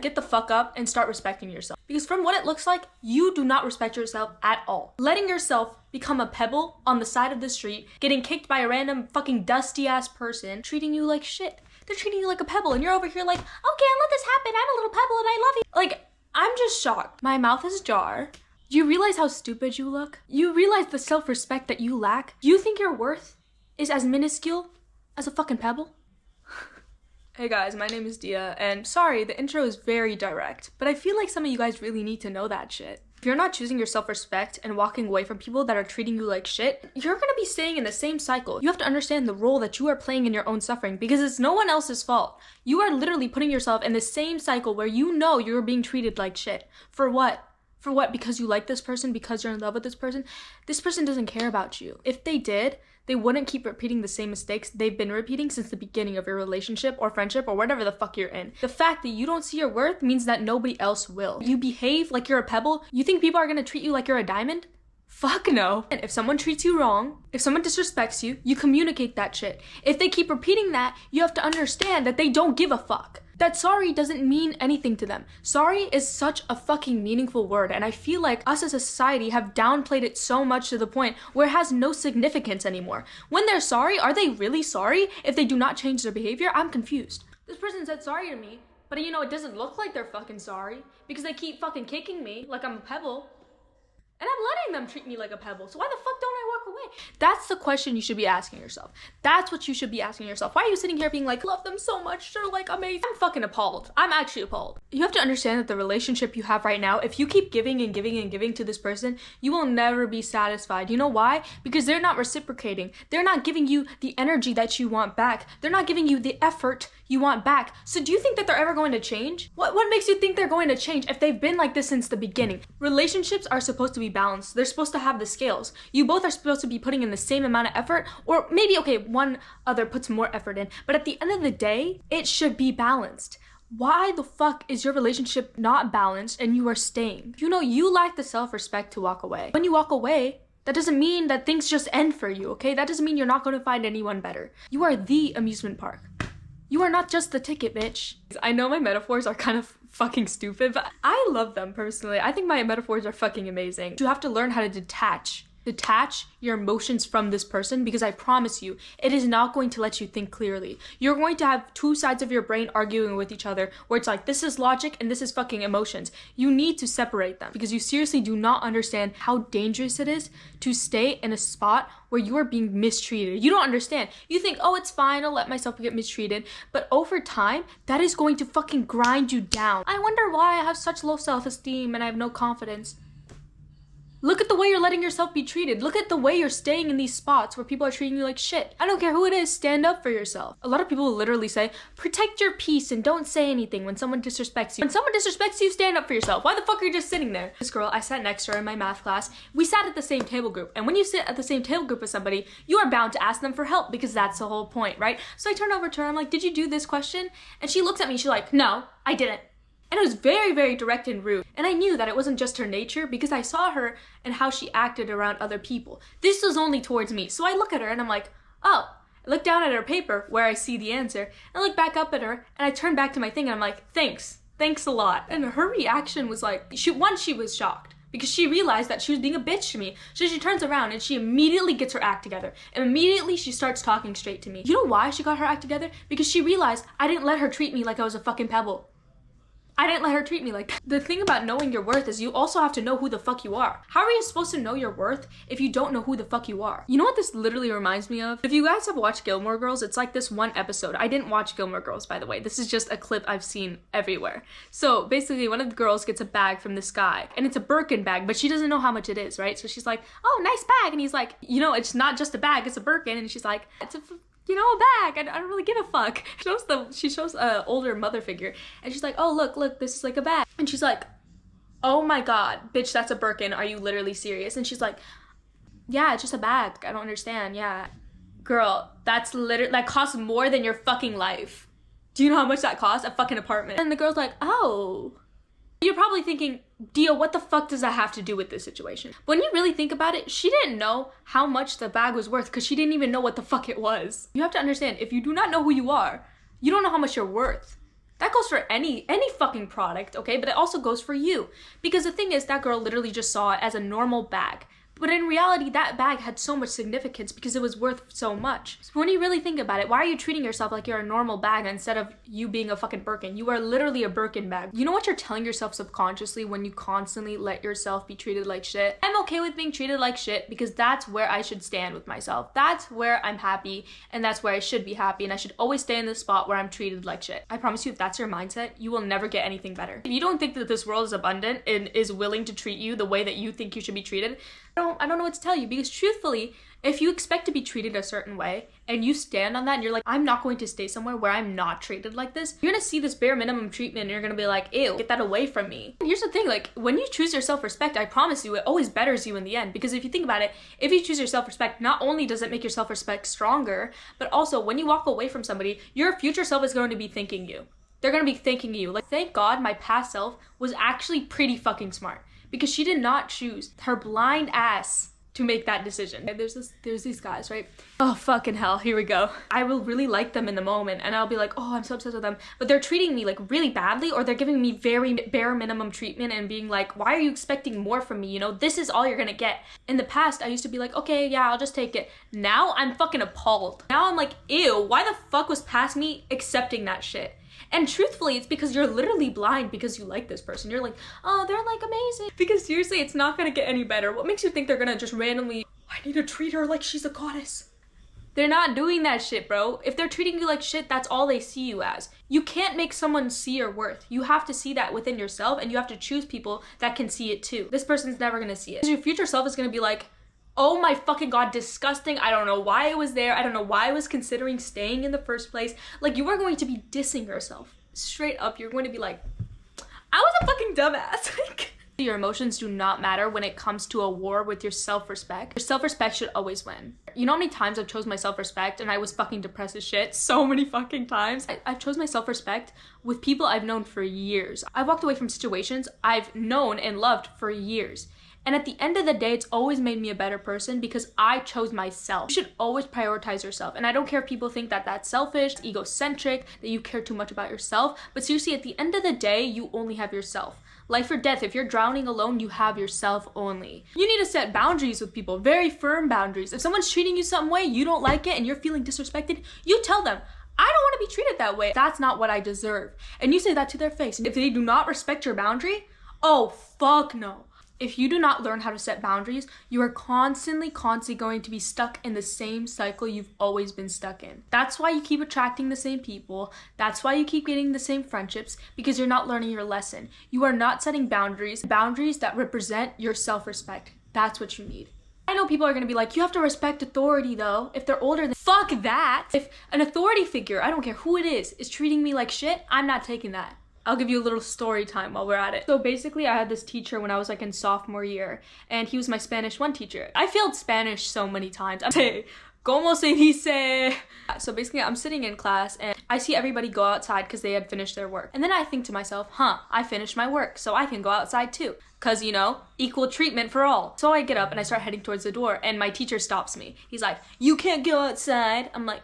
get the fuck up and start respecting yourself. Because from what it looks like, you do not respect yourself at all. Letting yourself become a pebble on the side of the street, getting kicked by a random fucking dusty ass person, treating you like shit. They're treating you like a pebble and you're over here like, okay, I'll let this happen. I'm a little pebble and I love you. Like, I'm just shocked. My mouth is ajar. Do you realize how stupid you look? You realize the self-respect that you lack? You think your worth is as minuscule as a fucking pebble? Hey guys, my name is Dia, and sorry, the intro is very direct, but I feel like some of you guys really need to know that shit. If you're not choosing your self-respect and walking away from people that are treating you like shit, you're gonna be staying in the same cycle. You have to understand the role that you are playing in your own suffering because it's no one else's fault. You are literally putting yourself in the same cycle where you know you're being treated like shit. For what? For what? Because you like this person? Because you're in love with this person? This person doesn't care about you. If they did, they wouldn't keep repeating the same mistakes they've been repeating since the beginning of your relationship or friendship or whatever the fuck you're in. The fact that you don't see your worth means that nobody else will. You behave like you're a pebble. You think people are gonna treat you like you're a diamond? Fuck no. And if someone treats you wrong, if someone disrespects you, you communicate that shit. If they keep repeating that, you have to understand that they don't give a fuck. That sorry doesn't mean anything to them. Sorry is such a fucking meaningful word, and I feel like us as a society have downplayed it so much to the point where it has no significance anymore. When they're sorry, are they really sorry if they do not change their behavior? I'm confused. This person said sorry to me, but you know, it doesn't look like they're fucking sorry because they keep fucking kicking me like I'm a pebble. And I'm letting them treat me like a pebble. So why the fuck don't I walk away? That's the question you should be asking yourself. That's what you should be asking yourself. Why are you sitting here being like, love them so much, they're like amazing? I'm fucking appalled. I'm actually appalled. You have to understand that the relationship you have right now, if you keep giving and giving and giving to this person, you will never be satisfied. You know why? Because they're not reciprocating. They're not giving you the energy that you want back. They're not giving you the effort you want back. So do you think that they're ever going to change? What makes you think they're going to change if they've been like this since the beginning? Relationships are supposed to be balanced. They're supposed to have the scales. You both are supposed to be putting in the same amount of effort, or maybe, okay, one other puts more effort in, but at the end of the day, it should be balanced. Why the fuck is your relationship not balanced and you are staying? You know, you lack the self-respect to walk away. When you walk away, that doesn't mean that things just end for you, okay? That doesn't mean you're not going to find anyone better. You are the amusement park. You are not just the ticket, bitch. I know my metaphors are kind of fucking stupid, but I love them personally. I think my metaphors are fucking amazing. You have to learn how to detach your emotions from this person, because I promise you, it is not going to let you think clearly. You're going to have two sides of your brain arguing with each other, where it's like, this is logic and this is fucking emotions. You need to separate them, because you seriously do not understand how dangerous it is to stay in a spot where you are being mistreated. You don't understand. You think, oh, it's fine, I'll let myself get mistreated. But over time, that is going to fucking grind you down. I wonder why I have such low self-esteem and I have no confidence. Look at the way you're letting yourself be treated. Look at the way you're staying in these spots where people are treating you like shit. I don't care who it is, stand up for yourself. A lot of people literally say, protect your peace and don't say anything when someone disrespects you. When someone disrespects you, stand up for yourself. Why the fuck are you just sitting there? This girl, I sat next to her in my math class. We sat at the same table group. And when you sit at the same table group with somebody, you are bound to ask them for help, because that's the whole point, right? So I turn over to her, I'm like, did you do this question? And she looks at me, she's like, no, I didn't. And it was very, very direct and rude. And I knew that it wasn't just her nature, because I saw her and how she acted around other people. This was only towards me. So I look at her and I'm like, oh. I look down at her paper where I see the answer. And I look back up at her and I turn back to my thing and I'm like, thanks a lot. And her reaction was like, she was shocked, because she realized that she was being a bitch to me. So she turns around and she immediately gets her act together. And immediately she starts talking straight to me. You know why she got her act together? Because she realized I didn't let her treat me like I was a fucking pebble. I didn't let her treat me like that. The thing about knowing your worth is you also have to know who the fuck you are. How are you supposed to know your worth if you don't know who the fuck you are? You know what this literally reminds me of? If you guys have watched Gilmore Girls, it's like this one episode. I didn't watch Gilmore Girls, by the way. This is just a clip I've seen everywhere. So basically, one of the girls gets a bag from this guy, and it's a Birkin bag, but she doesn't know how much it is, right? So she's like, oh, nice bag. And he's like, you know, it's not just a bag, it's a Birkin. And she's like, it's a bag. I don't really give a fuck. She shows a older mother figure, and she's like, oh, look, this is like a bag. And she's like, oh my god, bitch, that's a Birkin. Are you literally serious? And she's like, yeah, it's just a bag. I don't understand. Yeah. Girl, that costs more than your fucking life. Do you know how much that costs? A fucking apartment. And the girl's like, oh. You're probably thinking, Dio, what the fuck does that have to do with this situation? When you really think about it, she didn't know how much the bag was worth, because she didn't even know what the fuck it was. You have to understand, if you do not know who you are, you don't know how much you're worth. That goes for any fucking product, okay? But it also goes for you. Because the thing is, that girl literally just saw it as a normal bag. But in reality, that bag had so much significance because it was worth so much. So when you really think about it, why are you treating yourself like you're a normal bag instead of you being a fucking Birkin? You are literally a Birkin bag. You know what you're telling yourself subconsciously when you constantly let yourself be treated like shit? I'm okay with being treated like shit because that's where I should stand with myself. That's where I'm happy and that's where I should be happy, and I should always stay in the spot where I'm treated like shit. I promise you, if that's your mindset, you will never get anything better. If you don't think that this world is abundant and is willing to treat you the way that you think you should be treated, I don't know what to tell you, because truthfully, if you expect to be treated a certain way and you stand on that and you're like, I'm not going to stay somewhere where I'm not treated like this, you're gonna see this bare minimum treatment and you're gonna be like, ew, get that away from me. And here's the thing, like, when you choose your self-respect, I promise you, it always betters you in the end. Because if you think about it, if you choose your self-respect, not only does it make your self-respect stronger, but also when you walk away from somebody, your future self is going to be thanking you. They're gonna be thanking you. Like, thank God my past self was actually pretty fucking smart, because she did not choose her blind ass to make that decision. There's these guys, right? Oh, fucking hell, here we go. I will really like them in the moment and I'll be like, oh, I'm so obsessed with them, but they're treating me like really badly, or they're giving me very bare minimum treatment and being like, why are you expecting more from me? You know, this is all you're gonna get. In the past, I used to be like, okay, yeah, I'll just take it. Now I'm fucking appalled. Now I'm like, ew, why the fuck was past me accepting that shit? And truthfully, it's because you're literally blind because you like this person. You're like, oh, they're like amazing. Because seriously, it's not gonna get any better. What makes you think they're gonna just randomly, I need to treat her like she's a goddess? They're not doing that shit, bro. If they're treating you like shit, that's all they see you as. You can't make someone see your worth. You have to see that within yourself, and you have to choose people that can see it too. This person's never gonna see it. Your future self is gonna be like, oh my fucking God, disgusting. I don't know why I was there. I don't know why I was considering staying in the first place. Like, you are going to be dissing yourself. Straight up, you're going to be like, I was a fucking dumbass. Like, your emotions do not matter when it comes to a war with your self-respect. Your self-respect should always win. You know how many times I've chose my self-respect and I was fucking depressed as shit? So many fucking times. I've chose my self-respect with people I've known for years. I've walked away from situations I've known and loved for years. And at the end of the day, it's always made me a better person because I chose myself. You should always prioritize yourself. And I don't care if people think that that's selfish, egocentric, that you care too much about yourself. But seriously, at the end of the day, you only have yourself. Life or death, if you're drowning alone, you have yourself only. You need to set boundaries with people, very firm boundaries. If someone's treating you some way, you don't like it, and you're feeling disrespected, you tell them, I don't want to be treated that way. That's not what I deserve. And you say that to their face. If they do not respect your boundary, oh, fuck no. If you do not learn how to set boundaries, you are constantly going to be stuck in the same cycle you've always been stuck in. That's why you keep attracting the same people. That's why you keep getting the same friendships, because you're not learning your lesson. You are not setting boundaries that represent your self-respect. That's what you need. I know people are gonna be like, you have to respect authority though. If they're older than, fuck that. If an authority figure, I don't care who it is treating me like shit, I'm not taking that. I'll give you a little story time while we're at it. So basically, I had this teacher when I was like in sophomore year, and he was my Spanish 1 teacher. I failed Spanish so many times. I'm saying, ¿cómo se dice? So basically, I'm sitting in class and I see everybody go outside because they had finished their work. And then I think to myself, I finished my work, so I can go outside too. Cause, you know, equal treatment for all. So I get up and I start heading towards the door, and my teacher stops me. He's like, you can't go outside. I'm like,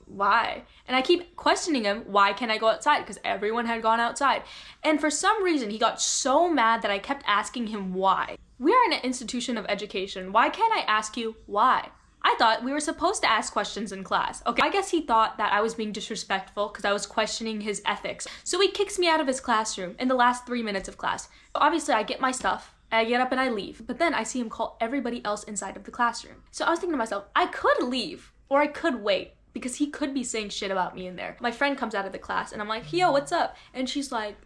why? And I keep questioning him, why can't I go outside? Because everyone had gone outside. And for some reason, he got so mad that I kept asking him why. We're in an institution of education. Why can't I ask you why? I thought we were supposed to ask questions in class. Okay, I guess he thought that I was being disrespectful because I was questioning his ethics. So he kicks me out of his classroom in the last 3 minutes of class. So obviously, I get my stuff. I get up and I leave. But then I see him call everybody else inside of the classroom. So I was thinking to myself, I could leave or I could wait, because he could be saying shit about me in there. My friend comes out of the class and I'm like, yo, what's up? And she's like,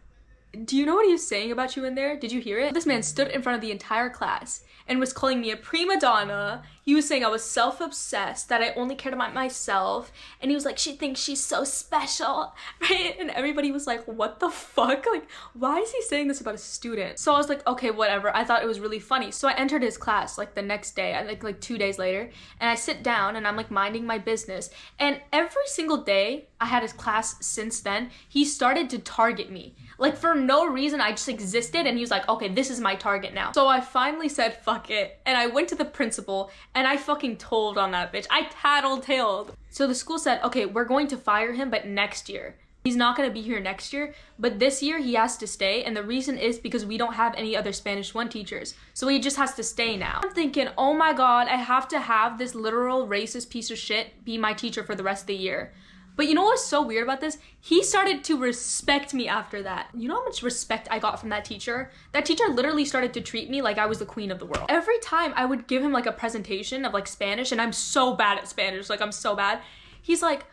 do you know what he was saying about you in there? Did you hear it? This man stood in front of the entire class and was calling me a prima donna. He was saying I was self-obsessed, that I only cared about myself. And he was like, she thinks she's so special, right? And everybody was like, what the fuck? Like, why is he saying this about a student? So I was like, okay, whatever. I thought it was really funny. So I entered his class like the next day, like 2 days later, and I sit down and I'm like minding my business. And every single day I had his class since then, he started to target me. Like, for no reason, I just existed, and he was like, okay, this is my target now. So I finally said, fuck it, and I went to the principal, and I fucking told on that bitch. I tattletailed. So the school said, okay, we're going to fire him, but next year. He's not going to be here next year, but this year he has to stay, and the reason is because we don't have any other Spanish 1 teachers, so he just has to stay now. I'm thinking, oh my god, I have to have this literal racist piece of shit be my teacher for the rest of the year. But you know what's so weird about this? He started to respect me after that. You know how much respect I got from that teacher? That teacher literally started to treat me like I was the queen of the world. Every time I would give him like a presentation of like Spanish, and I'm so bad at Spanish, like I'm so bad, he's like,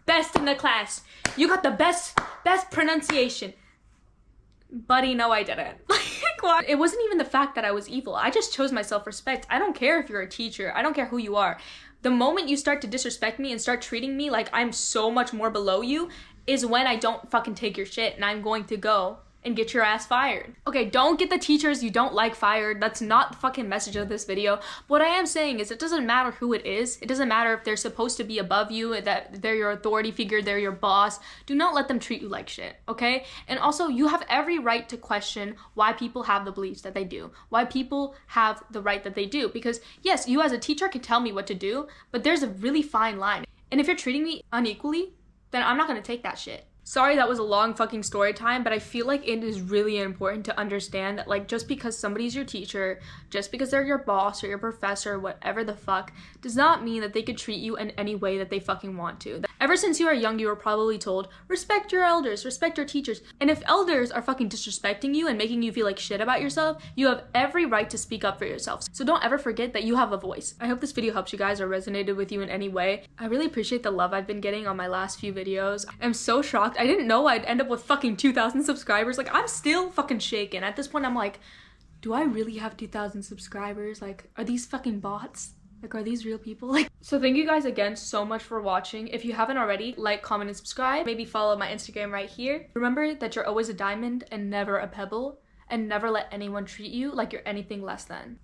best in the class. You got the best pronunciation. Buddy, no, I didn't. Like, what? It wasn't even the fact that I was evil. I just chose my self-respect. I don't care if you're a teacher. I don't care who you are. The moment you start to disrespect me and start treating me like I'm so much more below you is when I don't fucking take your shit, and I'm going to go and get your ass fired. Okay, don't get the teachers you don't like fired. That's not the fucking message of this video. What I am saying is it doesn't matter who it is. It doesn't matter if they're supposed to be above you, that they're your authority figure, they're your boss. Do not let them treat you like shit, okay? And also, you have every right to question why people have the beliefs that they do, why people have the right that they do. Because yes, you as a teacher can tell me what to do, but there's a really fine line. And if you're treating me unequally, then I'm not gonna take that shit. Sorry that was a long fucking story time, but I feel like it is really important to understand that, like, just because somebody's your teacher, just because they're your boss or your professor, whatever the fuck, does not mean that they could treat you in any way that they fucking want to. Ever since you are young, you were probably told, respect your elders, respect your teachers. And if elders are fucking disrespecting you and making you feel like shit about yourself, you have every right to speak up for yourself. So don't ever forget that you have a voice. I hope this video helped you guys or resonated with you in any way. I really appreciate the love I've been getting on my last few videos. I'm so shocked. I didn't know I'd end up with fucking 2,000 subscribers. Like, I'm still fucking shaken. At this point, I'm like, do I really have 2,000 subscribers? Like, are these fucking bots? Like, are these real people? Like, so thank you guys again so much for watching. If you haven't already, like, comment, and subscribe. Maybe follow my Instagram right here. Remember that you're always a diamond and never a pebble, and never let anyone treat you like you're anything less than.